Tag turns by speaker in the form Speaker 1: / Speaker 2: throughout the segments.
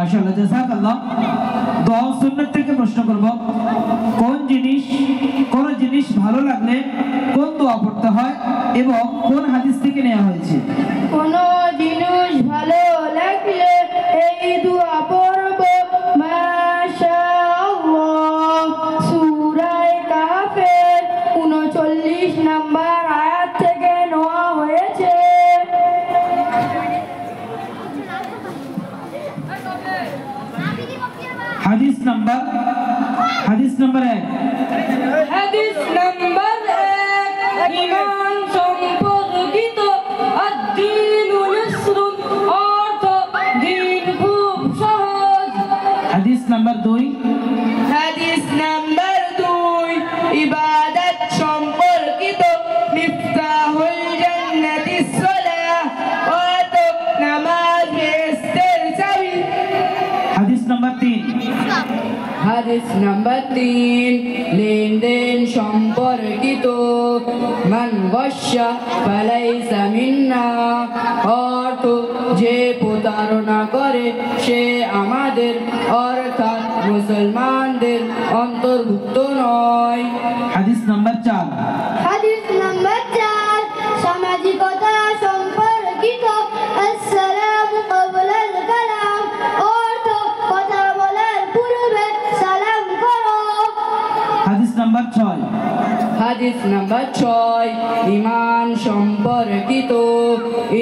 Speaker 1: মাশাআল্লাহ, জাযাকাল্লাহ। দোয়া ও সুন্নাত থেকে প্রশ্ন করব, কোন জিনিস ভালো লাগলে কোন দোয়া পড়তে হয় এবং কোন হাদিস থেকে নেওয়া হয়েছে?
Speaker 2: কোন জিনিস ভালো লাগলে এই দোয়া পড়ব, মাশাআল্লাহ। সূরা কাফের 39 নম্বর আয়াত থেকে নেওয়া হয়েছে।
Speaker 1: হাদিস নাম্বার 1।
Speaker 2: হাদিস নাম্বার 1, ঈমান সম্পর্কিত আদ-দীনুল ইসরুন, অর্থ দ্বীন খুব সহজ।
Speaker 1: হাদিস নাম্বার 2।
Speaker 2: হাদিস নাম্বার 2, ইবাদত সম্পর্কিত মিফতাহুল জান্নাতিস সালাহ, অর্থ নামাজ বেহেশতের চাবি।
Speaker 1: হাদিস নাম্বার 3।
Speaker 2: হাদিস নাম্বার 3, লেনদেন সম্পর্কিত মান ওয়াশা ফালাইসা মিন্না, অর্থ যে প্রতারণা করে সে আমাদের অর্থাৎ মুসলমানদের অন্তর্ভুক্ত নয়।
Speaker 1: হাদিস নাম্বার 4।
Speaker 3: হাদিস নাম্বার 4, সামাজিকতা সম্পর্কিত আসসালামু ক্বাবলাল কালাম, অর্থ কথা বলার পূর্বে সালাম করো।
Speaker 1: হাদিস নাম্বার 6।
Speaker 2: হাদিস নাম্বার 6, ঈমান সম্পর্কিত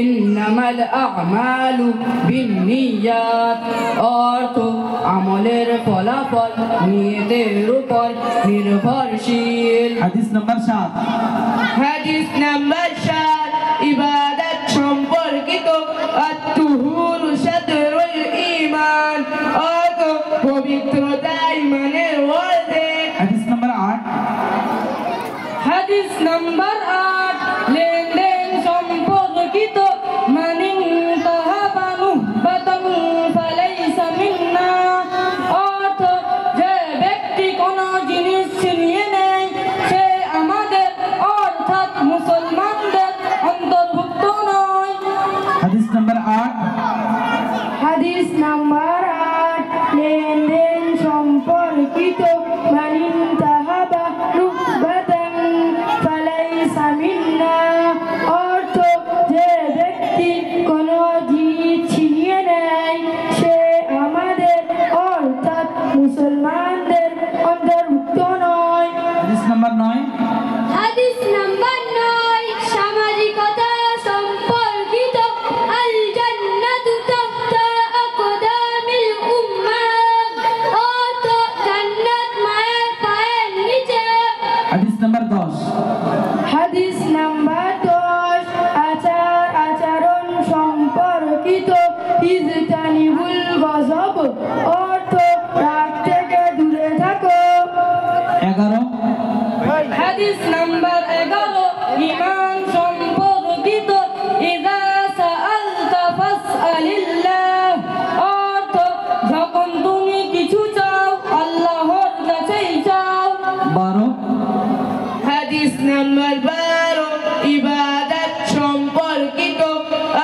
Speaker 2: ইন্নামাল আ'মালু বিন্নিয়াত, অর্থ আমলের ফলাফল নিয়তের উপর নির্ভরশীল।
Speaker 1: হাদিস নাম্বার 7।
Speaker 2: হাদিস নাম্বার 7, ইবাদত সম্পর্কিত আত-তুহুর শাতরুল ঈমান, অর্থ পবিত্রতা ঈমানের অর্ধেক।
Speaker 1: হাদিস নাম্বার 8।
Speaker 2: হাদিস নাম্বার 8, লেনদেন সম্পর্কিত মানিন তাহাবানু বাতান ফালাইসা মিন্না, অর্থ যে ব্যক্তি কোন জিনিস ছিনিয়ে নেয় সে আমাদের অর্থাৎ মুসলমানদের অন্তর্ভুক্ত নয়।
Speaker 1: হাদিস নাম্বার 8।
Speaker 2: হাদিস নাম্বার 8, লেনদেন সম্পর্কিত মানিন তাহাবা রুকবাতান ফালাইসা মিন্না, অর্থ যে ব্যক্তি কোন জিনিস ছিনিয়ে নেয় সে আমাদের অর্থাৎ মুসলমানদের অন্তর্ভুক্ত নয়।
Speaker 1: হাদিস নাম্বার 9।
Speaker 3: হাদিস নাম্বার 9, সামাজিকতা সম্পর্কিত আল জান্নাতু তাহতা আকদামিল উম্মাহ, অর্থ জান্নাত মায়ের পায়ের নিচে।
Speaker 1: হাদিস নাম্বার 10।
Speaker 2: হাদিস নাম্বার 10, আচার আচরণ সম্পর্কিত ইজতানিবুল গজব, অর্থ রাগ থেকে দূরে থাকো।
Speaker 1: 11।
Speaker 2: হাদিস নাম্বার 11, ঈমান সম্পর্কিত ইযা সাআলতা ফাসআলিল্লাহ, অর্থ যখন তুমি কিছু চাও আল্লাহর কাছেই চাও।
Speaker 1: 12।
Speaker 2: হাদিস নাম্বার 12, ইবাদত সম্পর্কিত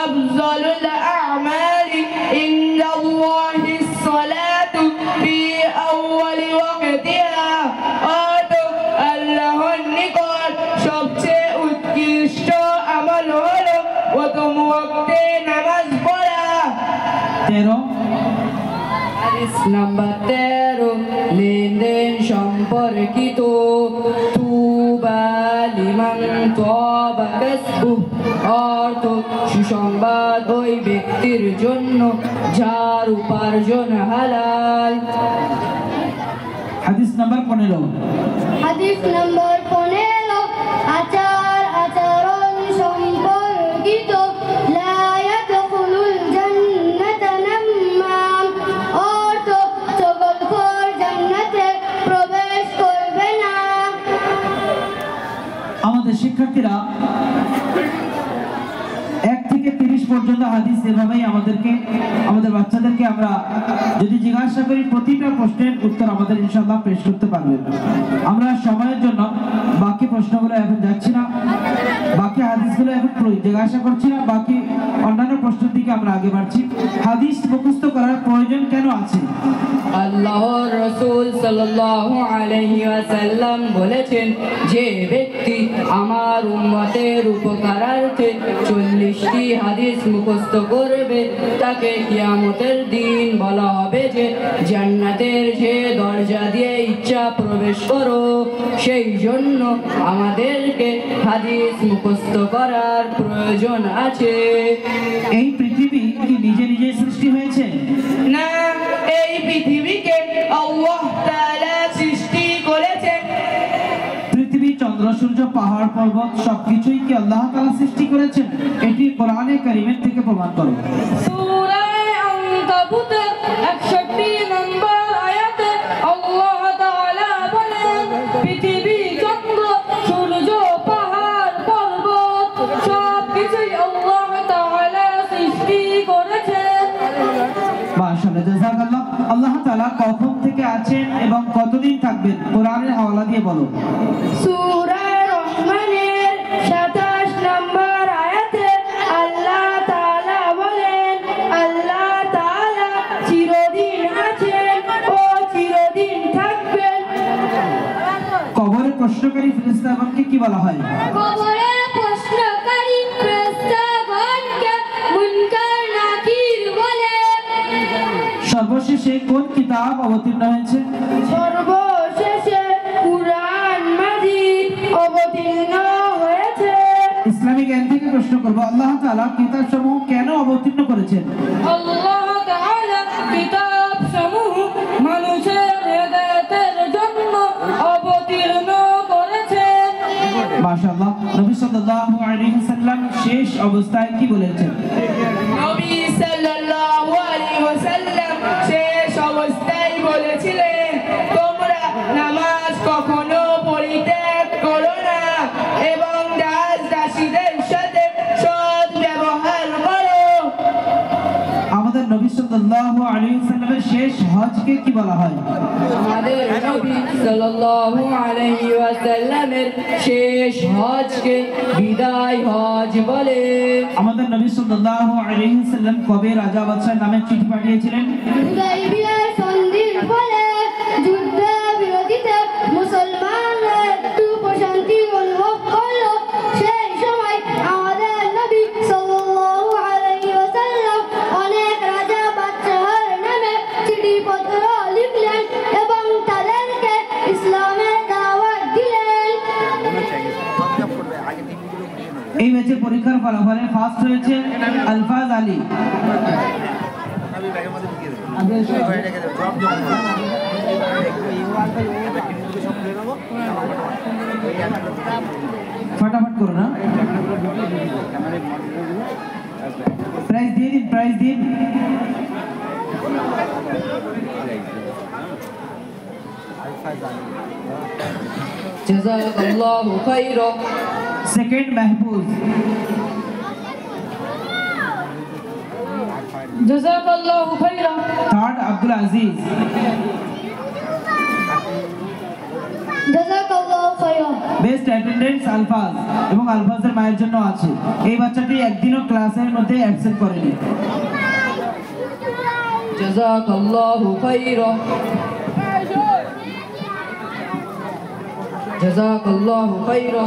Speaker 2: আফজালুল আ'মালি ইনদাল্লাহিস সালাতু ফি আউয়ালি ওয়াক্তিহা, অর্থ আল্লাহর নিকট সবচেয়ে উৎকৃষ্ট আমল হলো প্রথম ওয়াক্তে নামাজ পড়া।
Speaker 1: 13।
Speaker 2: হাদিস নাম্বার 13, লেনদেন সম্পর্কিত তুবা লিমান তাবা কাসবুহ, অর্থ সুসংবাদ ওই ব্যক্তির জন্য যার উপার্জন হালাল।
Speaker 1: হাদিস নাম্বার 15।
Speaker 3: হাদিস নাম্বার 15, আচার আচরণ সম্পর্কিত লা ইয়াদখুলুল জান্নাতা নাম্মাম, অর্থ চগলখোর জান্নাতে প্রবেশ করবে না।
Speaker 1: আমাদের শিক্ষার্থীরা 1 থেকে 30 পর্যন্ত হাদিস এভাবেই আমাদের বাচ্চাদেরকে আমরা যদি জিজ্ঞাসা করি প্রতিটা প্রশ্নের উত্তর আমাদের ইনশাআল্লাহ পেশ করতে পারবেন। আমরা সময়ের জন্য বাকি প্রশ্নগুলো এখন যাচ্ছি না, বাকি হাদিসগুলো এখন জিজ্ঞাসা করছি না, বাকি অন্যান্য প্রশ্নের দিকে আমরা আগে বাড়ছি। হাদিস মুখস্থ করার প্রয়োজন কেন আছে?
Speaker 2: আল্লাহর রাসূল সাল্লাল্লাহু আলাইহি ওয়াসাল্লাম বলেছেন, যে ব্যক্তি আমার উম্মতের উপকারার্থে 40টি হাদিস মুখস্থ করবে তাকে কিয়ামতের দিন বলা হবে যে জান্নাতের যে দরজা দিয়ে ইচ্ছা প্রবেশ করো। সেই জন্য আমাদেরকে হাদিস মুখস্থ করার প্রয়োজন আছে।
Speaker 1: এই পৃথিবী কি নিজে নিজে সৃষ্টি হয়েছে?
Speaker 2: না, এই পৃথিবীকে আল্লাহ তাআলা সৃষ্টি করেছেন।
Speaker 1: পৃথিবী, চন্দ্র, সূর্য, পাহাড়, পর্বত সবকিছুই কি আল্লাহ তাআলা সৃষ্টি করেছেন? এটি কোরআনে কারীমের থেকে প্রমাণ করো।
Speaker 2: সূরা আনকাবুতের 61 নম্বর আয়াতে আল্লাহ তাআলা বলেন, পৃথিবী, চন্দ্র, সূর্য, পাহাড়, পর্বত সবকিছুই আল্লাহ তাআলা সৃষ্টি করেছেন।
Speaker 1: মাশাআল্লাহ, জাযাকাল্লাহ। আল্লাহ তাআলা কখন থেকে আছেন এবং কতদিন থাকবেন কোরআনের হাওয়ালা দিয়ে বলো।
Speaker 3: সূরা রহমানের 27 নম্বর আয়াতে আল্লাহ তাআলা বলেন, আল্লাহ তাআলা চিরদিন আছেন ও চিরদিন থাকবেন।
Speaker 1: কবরে প্রশ্নকারী ফেরেশতাগণকে কি বলা হয়?
Speaker 3: কবরে প্রশ্নকারী ফেরেশতাগণকে মুনকার নাকির বলে।
Speaker 1: সর্বশেষে কোন কিতাব অবতীর্ণ হয়েছে?
Speaker 3: সর্বশেষে কুরআন মাজিদ অবতীর্ণ হয়েছে।
Speaker 1: ইসলামিক জ্ঞান থেকে প্রশ্ন করব, আল্লাহ তাআলা কিতাবসমূহ কেন অবতীর্ণ করেছেন?
Speaker 2: আল্লাহ তাআলা কিতাবসমূহ মানুষের হেদায়েতের জন্য অবতীর্ণ করেছেন।
Speaker 1: মাশাআল্লাহ। নবী সাল্লাল্লাহু আলাইহি ওয়াসাল্লাম শেষ অবস্থায় কি বলেছেন?
Speaker 2: নবী সাল্লাল্লাহু আলাইহি ওয়াসাল্লাম শেষ অবস্থায় বলেছিলেন, তোমরা নামাজ কখনো পরিত্যাগ করো না এবং দাস-দাসীদের সাথে সৎ ব্যবহার করো।
Speaker 1: আমাদের নবী সাল্লাল্লাহু আলাইহি ওয়াসাল্লামের শেষ হজকে কি বলা হয়?
Speaker 2: আমাদের নবী সাল্লাল্লাহু আলাইহি ওয়াসাল্লামের শেষ হজকে বিদায় হজ বলে।
Speaker 1: আমাদের নবী সাল্লাল্লাহু আলাইহি ওয়াসাল্লাম কবে রাজা বাদশার নামে চিঠি পাঠিয়েছিলেন?
Speaker 3: হুদাইবিয়ার সন্ধির ফলে যুদ্ধ বিরতিতে মুসলমানরা একটু প্রশান্তি অনুভব করলো। সেই সময় আমাদের নবী সাল্লাল্লাহু আলাইহি ওয়াসাল্লাম অনেক রাজা বাদশাহর নামে চিঠিপত্র লিখলেন এবং তাদেরকে ইসলামের দাওয়াত দিলেন।
Speaker 1: এই ম্যাচে পরীক্ষার ফলাফলে ফার্স্ট হয়েছে আলফাজ আলী। फटाफट करो ना, प्राइज দিয়ে দিন, प्राइज দিন।
Speaker 2: জাযাকাল্লাহু খাইরা।
Speaker 1: सेकंड महफूज,
Speaker 2: জাযাকাল্লাহু খাইরা।
Speaker 1: थर्ड अब्दुल अजीज,
Speaker 3: জাযাকাল্লাহু খায়রান।
Speaker 1: বেস্ট অ্যাটেন্ডেন্স আলফাজ এবং আলফাজের মায়ের জন্য আছে। এই বাচ্চাটি একদিনও ক্লাসের মধ্যে অ্যাবসেন্ট করেনি।
Speaker 2: জাযাকাল্লাহু খাইরা। জাযাকাল্লাহু খাইরা।